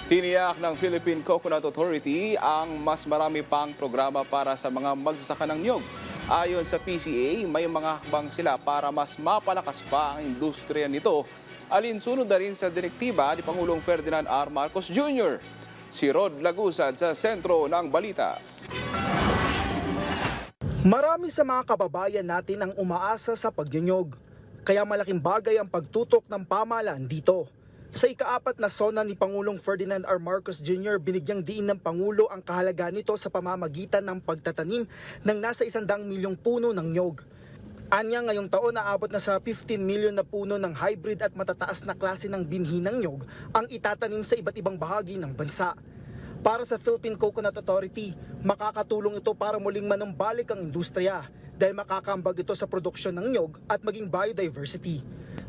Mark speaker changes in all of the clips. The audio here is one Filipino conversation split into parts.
Speaker 1: Tiniyak ng Philippine Coconut Authority ang mas marami pang programa para sa mga magsasaka ng niyog. Ayon sa PCA, may mga hakbang sila para mas mapalakas pa ang industriya nito. Alinsunod na rin sa direktiba ni Pangulong Ferdinand R. Marcos Jr. Si Rod Lagusad sa sentro ng balita.
Speaker 2: Marami sa mga kababayan natin ang umaasa sa pagnyunyog. Kaya malaking bagay ang pagtutok ng pamahalaan dito. Sa ika-4 na SONA ni Pangulong Ferdinand R. Marcos Jr., binigyang diin ng Pangulo ang kahalagaan nito sa pamamagitan ng pagtatanim ng nasa 100 milyong puno ng niyog. Anya ngayong taon naabot na sa 15 milyon na puno ng hybrid at matataas na klase ng binhi ng niyog ang itatanim sa iba't ibang bahagi ng bansa. Para sa Philippine Coconut Authority, makakatulong ito para muling manumbalik ang industriya dahil makakambag ito sa produksyon ng niyog at maging biodiversity.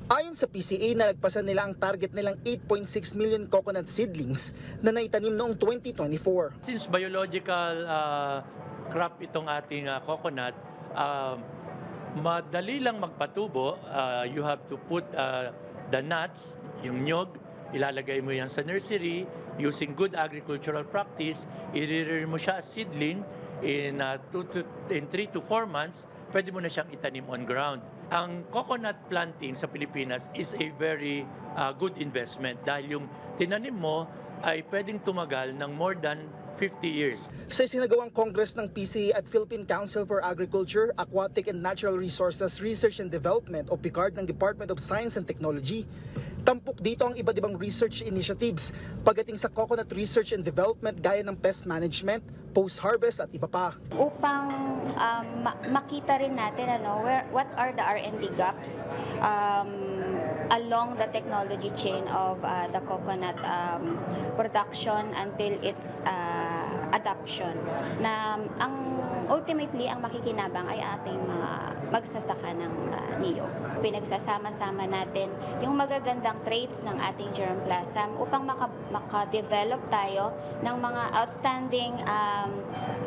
Speaker 2: Ayon sa PCA, nalagpasan nila ang target nilang 8.6 million coconut seedlings na naitanim noong 2024.
Speaker 3: Since biological crop itong ating coconut, madali lang magpatubo. You have to put the nuts, yung nyog, ilalagay mo yan sa nursery using good agricultural practice, i-rear mo siya as seedling in 3 to 4 months, pwede mo na siyang itanim on ground. Ang coconut planting sa Pilipinas is a very good investment dahil yung tinanim mo ay pwedeng tumagal ng more than 50 years.
Speaker 2: Sa isinagawang Congress ng PCA at Philippine Council for Agriculture, Aquatic and Natural Resources Research and Development o PICARD ng Department of Science and Technology, tampok dito ang iba't ibang research initiatives pagdating sa coconut research and development gaya ng pest management, post-harvest at iba pa.
Speaker 4: Upang makita rin natin what are the R&D gaps along the technology chain of the coconut production until its adoption, na ultimately ang makikinabang ay ating mga magsasaka ng niyog. Pinagsasama-sama natin yung magagandang traits ng ating germplasm upang maka-develop tayo ng mga outstanding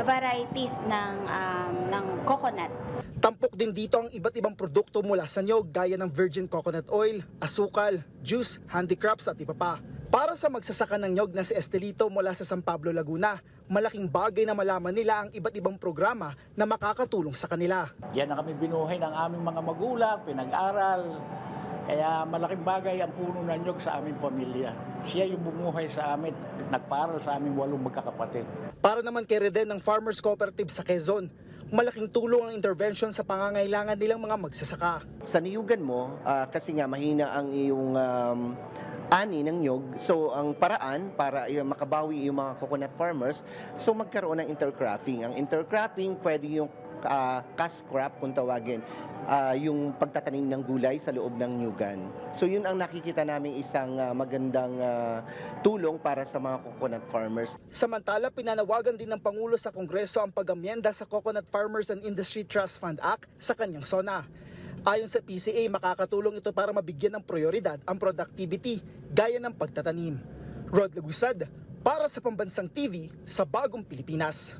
Speaker 4: varieties ng coconut.
Speaker 2: Tampok din dito ang iba't ibang produkto mula sa niyog gaya ng virgin coconut oil, asukal, juice, handicrafts at iba pa. Para sa magsasaka ng niyog na si Estelito mula sa San Pablo, Laguna, malaking bagay na malaman nila ang iba't ibang programa na makakatulong sa kanila.
Speaker 5: Yan na kami binuhay ng aming mga magulang, pinag-aral. Kaya malaking bagay ang puno ng niyog sa aming pamilya. Siya yung bumuhay sa amin, nagpaaral sa aming 8 magkakapatid.
Speaker 2: Para naman kay Reden ng Farmers Cooperative sa Quezon, malaking tulong ang intervention sa pangangailangan nilang mga magsasaka.
Speaker 6: Sa niyugan mo, kasi nga mahina ang iyong ani ng niyog, so ang paraan para makabawi yung mga coconut farmers, so magkaroon ng intercropping. Ang intercropping pwede yung cash crop kung tawagin, yung pagtatanim ng gulay sa loob ng niyugan. So yun ang nakikita namin isang magandang tulong para sa mga coconut farmers.
Speaker 2: Samantala, pinanawagan din ng Pangulo sa Kongreso ang pag-amyenda sa Coconut Farmers and Industry Trust Fund Act sa kanyang SONA. Ayon sa PCA, makakatulong ito para mabigyan ng prioridad ang productivity gaya ng pagtatanim. Rod Lagusad, para sa Pambansang TV sa Bagong Pilipinas.